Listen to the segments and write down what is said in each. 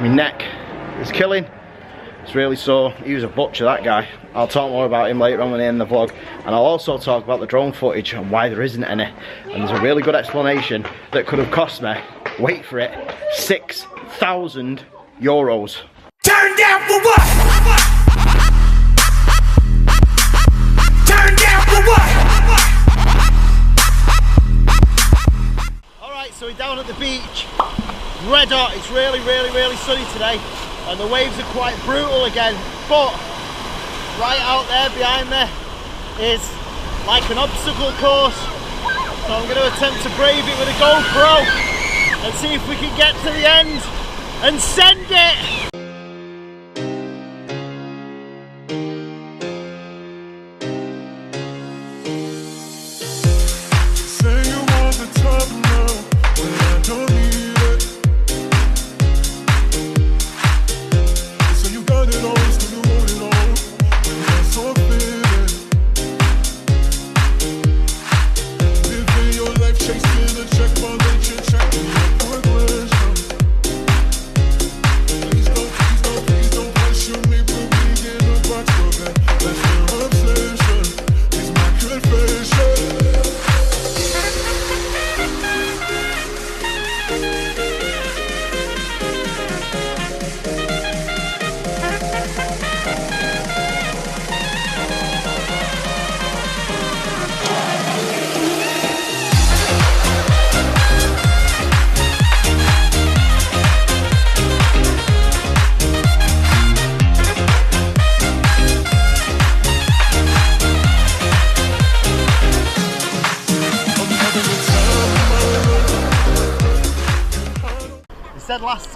My neck is killing. It's really sore. He was a butcher, that guy. I'll talk more about him later on when I end the vlog. And I'll also talk about the drone footage and why there isn't any. And there's a really good explanation that could have cost me, wait for it, €6,000. Turn down for what? Turn down for what? Alright, so we're down at the beach. Red hot. It's really sunny today. And the waves are quite brutal again, but right out there behind me is like an obstacle course. So I'm going to attempt to brave it with a GoPro and see if we can get to the end and send it!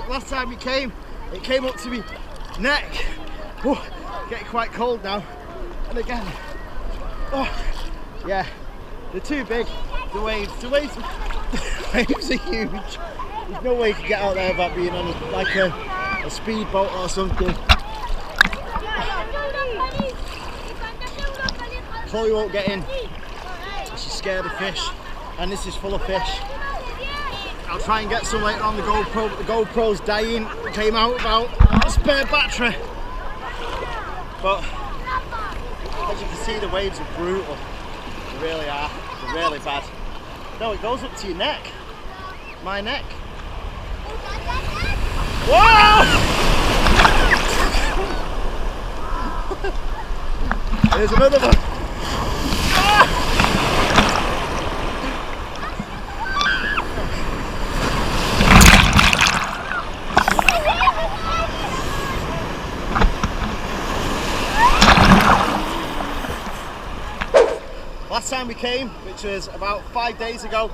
Last time it came up to me neck. Oh, getting quite cold now. And again, oh yeah, they're too big. The waves are huge. There's no way you can get out there without being on a speedboat or something. Chloe won't get in. She's scared of fish, and this is full of fish. I'll try and get some later on the GoPro, but the GoPro's dying. It came out without a spare battery. But as you can see, the waves are brutal. They really are. They're really bad. No, it goes up to your neck. My neck. Whoa! There's another one. Last time we came, which was about 5 days ago,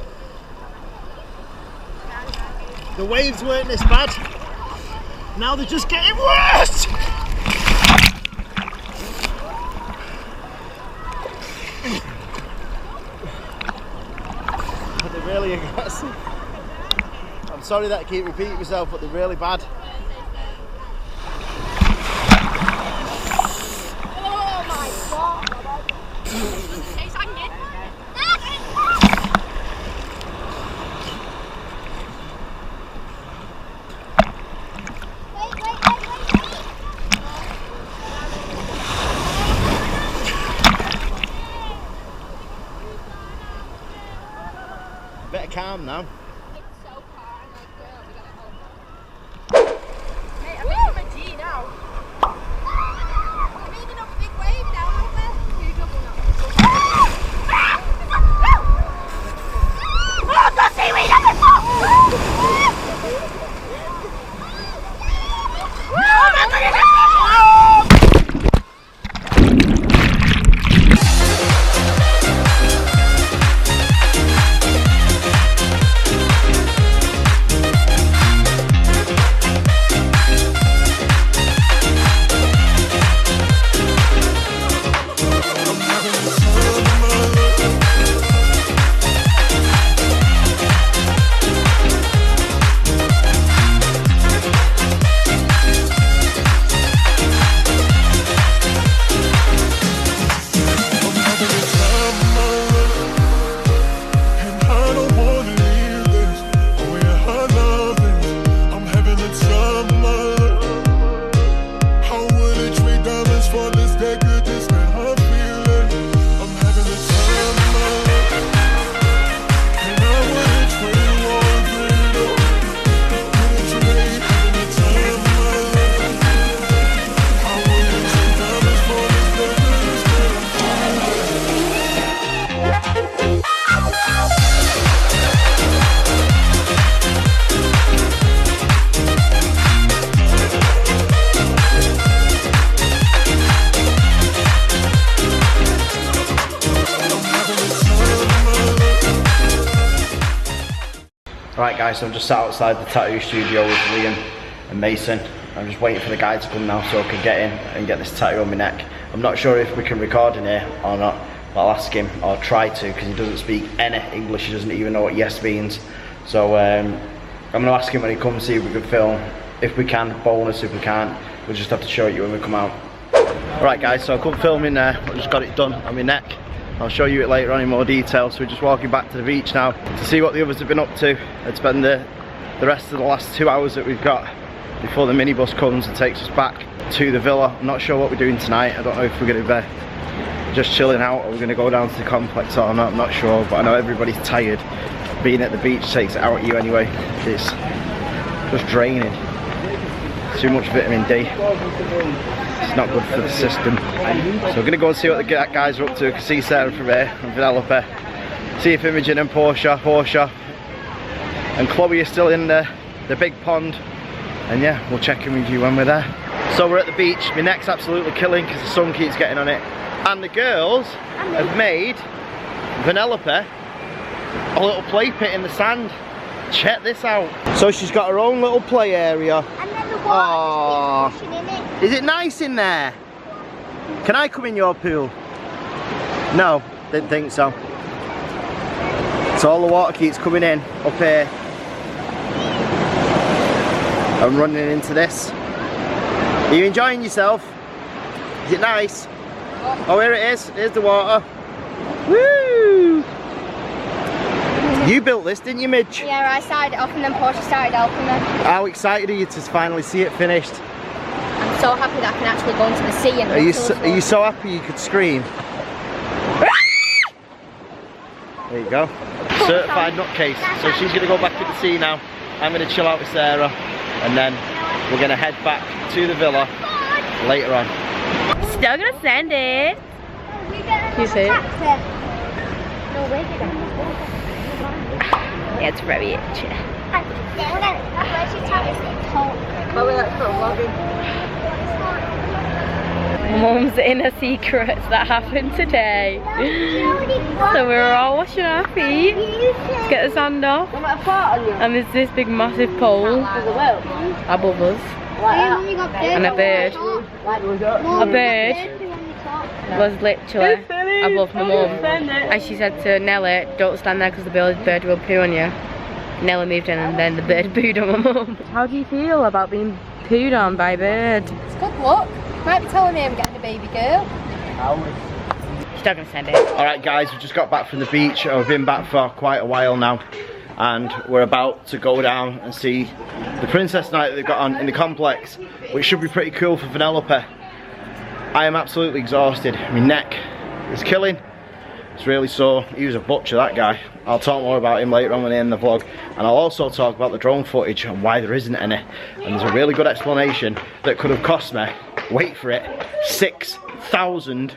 the waves weren't this bad. Now they're just getting worse! They're really aggressive. I'm sorry that I keep repeating myself, but they're really bad. Oh my god! Better calm now. Hey, I'm making my tea now. We're making a big wave now, aren't we? You're jumping up. Oh, the seaweed on the top! Oh my goodness! guys, so I'm just sat outside the tattoo studio with Liam and Mason. I'm just waiting for the guy to come now so I can get in and get this tattoo on my neck. I'm not sure if we can record in here or not, but I'll ask him, or try to, because he doesn't speak any English. He doesn't even know what yes means. So I'm going to ask him when he comes, see if we can film. If we can, bonus. If we can't, we'll just have to show it you when we come out. Alright guys, so I couldn't film in there, I just got it done on my neck. I'll show you it later on in more detail. So we're just walking back to the beach now to see what the others have been up to and spend the rest of the last 2 hours that we've got before the minibus comes and takes us back to the villa. I'm not sure what we're doing tonight. I don't know if we're going to be just chilling out or we're going to go down to the complex or not. I'm not sure, but I know everybody's tired. Being at the beach takes it out at you anyway. It's just draining. Too much vitamin D. It's not good for the system. So we're going to go and see what the guys are up to. I can see Sarah from here and Penelope. See if Imogen and Portia and Chloe are still in the big pond. And yeah, we'll check in with you when we're there. So we're at the beach. My neck's absolutely killing because the sun keeps getting on it. And the girls have made Penelope a little play pit in the sand. Check this out. So she's got her own little play area. And then the water just keeps pushing in it. Is it nice in there? Can I come in your pool? No, didn't think so. So all the water keeps coming in up here. I'm running into this. Are you enjoying yourself? Is it nice? Oh, here it is. Here's the water. Woo! You built this, didn't you, Midge? Yeah, I started it off and then Portia started helping me. How excited are you to finally see it finished? I'm so happy that I can actually go into the sea and Are you so happy you could scream? There you go. Certified nutcase. So she's going to go back in the sea now. I'm going to chill out with Sarah. And then we're going to head back to the villa later on. Still gonna send it. You see it? No way, Yeah, it's very itchy. Mum's inner secrets that happened today. So we were all washing our feet to get the sand off. And there's this big massive pole above us. And a bird. A bird was literally above my mum. And she said to Nelly, don't stand there because the bird will poo on you. Nelly moved in and then the bird pooed on my mum. How do you feel about being pooed on by a bird? It's good luck. Might be telling me I'm getting a baby girl. Still gonna send it. Alright guys, we just got back from the beach. We've been back for quite a while now. And we're about to go down and see the princess night that they've got on in the complex, which should be pretty cool for Penelope. I am absolutely exhausted. My neck is killing. It's really sore. He was a butcher, that guy. I'll talk more about him later on when I end the vlog. And I'll also talk about the drone footage and why there isn't any. And there's a really good explanation that could have cost me, wait for it, €6,000.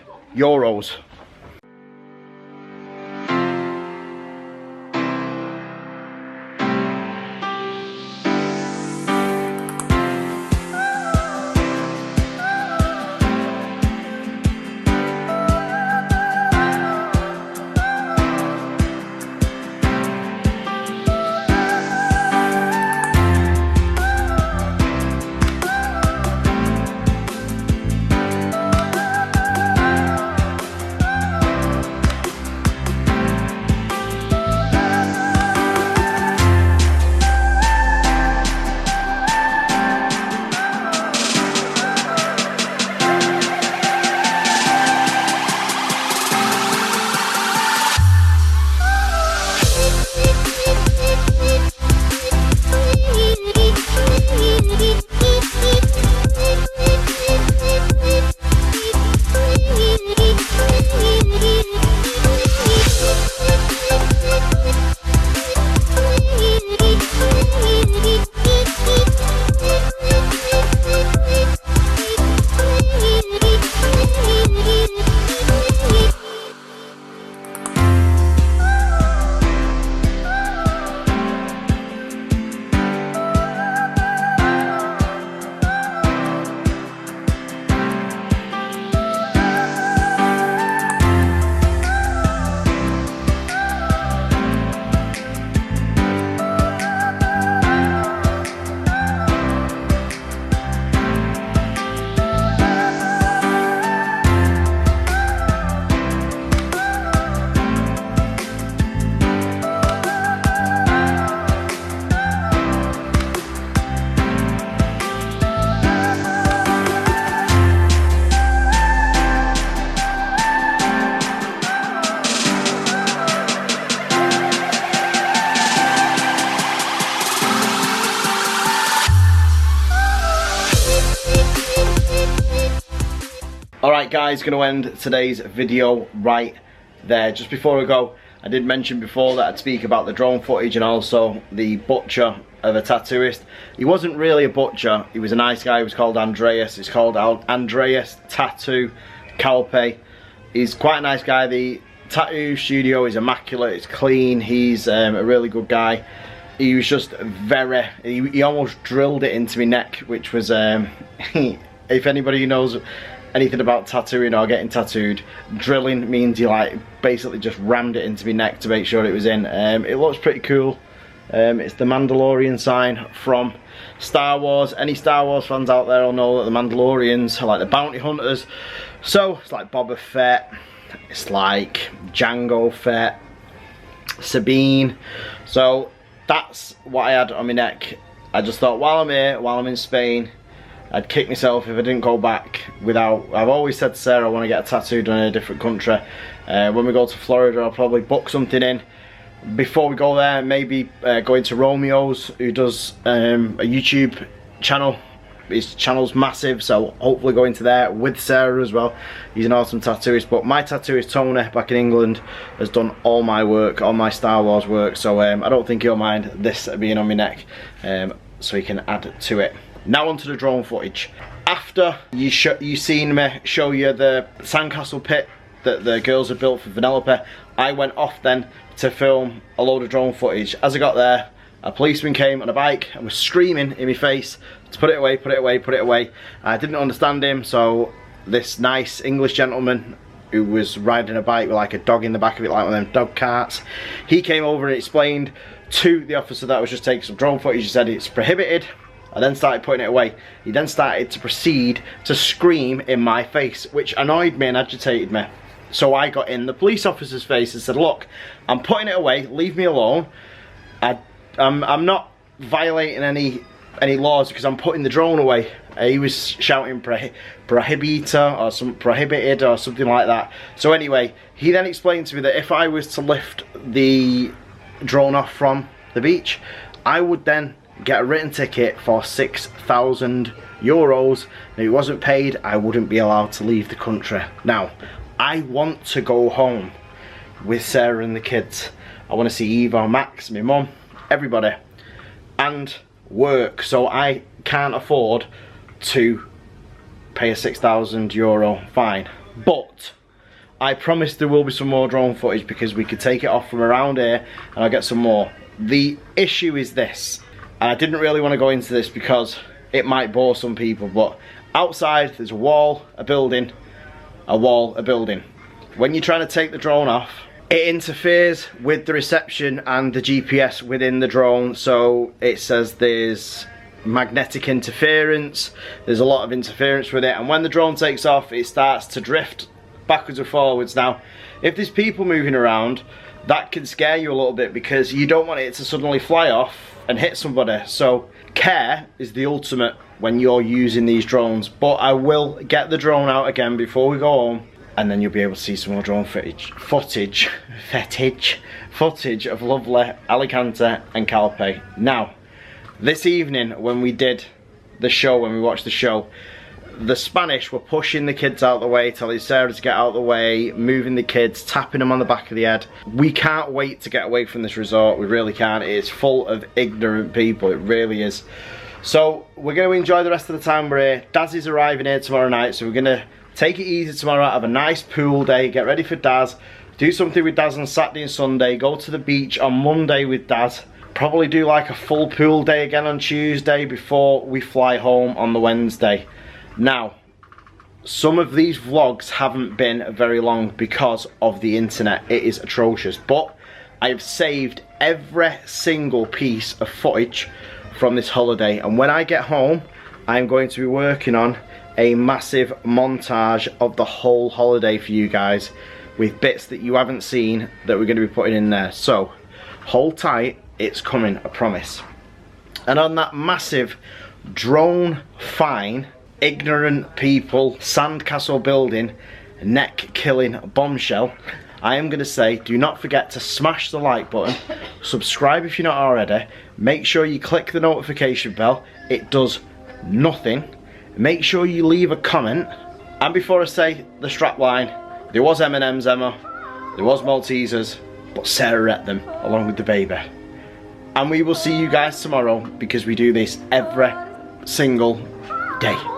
Alright guys, going to end today's video right there. Just before we go, I did mention before that I'd speak about the drone footage and also the butcher of a tattooist. He wasn't really a butcher, he was a nice guy. He was called Andreas. It's called Andreas Tattoo Calpe. He's quite a nice guy. The tattoo studio is immaculate, it's clean. He's a really good guy. He was just he almost drilled it into my neck, which was if anybody knows anything about tattooing or getting tattooed, drilling means you like basically just rammed it into my neck to make sure it was in. It looks pretty cool. It's the Mandalorian sign from Star Wars. Any Star Wars fans out there will know that the Mandalorians are like the bounty hunters. So it's like Boba Fett, it's like Jango Fett, Sabine. So that's what I had on my neck. I just thought while I'm here, while I'm in Spain, I'd kick myself if I didn't go back without. I've always said to Sarah I want to get a tattoo done in a different country. When we go to Florida, I'll probably book something in. Before we go there, maybe go into Romeo's, who does a YouTube channel. His channel's massive, so hopefully go into there with Sarah as well. He's an awesome tattooist. But my tattooist Tony back in England has done all my work, all my Star Wars work, so I don't think he'll mind this being on my neck, so he can add to it. Now onto the drone footage. After you seen me show you the sandcastle pit that the girls had built for Vanellope, I went off then to film a load of drone footage. As I got there, a policeman came on a bike and was screaming in my face to put it away, put it away, put it away. I didn't understand him, so this nice English gentleman who was riding a bike with like a dog in the back of it, like one of them dog carts, he came over and explained to the officer that I was just taking some drone footage. He said it's prohibited. I then started putting it away. He then started to proceed to scream in my face, which annoyed me and agitated me. So I got in the police officer's face and said, look, I'm putting it away, leave me alone. I'm not violating any laws because I'm putting the drone away. He was shouting prohibited or something like that. So anyway, he then explained to me that if I was to lift the drone off from the beach, I would then get a written ticket for €6,000, and if it wasn't paid, I wouldn't be allowed to leave the country. Now, I want to go home with Sarah and the kids. I want to see Eva, Max, my mum, everybody, and work, so I can't afford to pay a €6,000 fine. But I promise there will be some more drone footage because we could take it off from around here and I'll get some more. The issue is this, and I didn't really want to go into this because it might bore some people, but outside there's a wall, a building, a wall, a building. When you're trying to take the drone off, it interferes with the reception and the GPS within the drone, so it says there's magnetic interference, there's a lot of interference with it, and when the drone takes off it starts to drift backwards and forwards. Now, if there's people moving around, that can scare you a little bit because you don't want it to suddenly fly off and hit somebody. So care is the ultimate when you're using these drones. But I will get the drone out again before we go home, and then you'll be able to see some more drone footage of lovely Alicante and Calpe. Now, this evening when we did the show, when we watched the show, the Spanish were pushing the kids out of the way, telling Sarah to get out of the way, moving the kids, tapping them on the back of the head. We can't wait to get away from this resort, we really can't. It is full of ignorant people, it really is. So we're going to enjoy the rest of the time we're here. Daz is arriving here tomorrow night, so we're going to take it easy tomorrow, have a nice pool day, get ready for Daz, do something with Daz on Saturday and Sunday, go to the beach on Monday with Daz, probably do like a full pool day again on Tuesday before we fly home on the Wednesday. Now, some of these vlogs haven't been very long because of the internet. It is atrocious, but I have saved every single piece of footage from this holiday, and when I get home I'm going to be working on a massive montage of the whole holiday for you guys with bits that you haven't seen that we're going to be putting in there. So hold tight, it's coming, I promise. And on that massive drone fine, ignorant people, sandcastle building, neck killing bombshell, I am going to say do not forget to smash the like button, subscribe if you're not already, make sure you click the notification bell, it does nothing, make sure you leave a comment, And before I say the strap line, there was M&M's, Emma, there was Maltesers, but Sarah ate them along with the baby. And we will see you guys tomorrow because we do this every single day.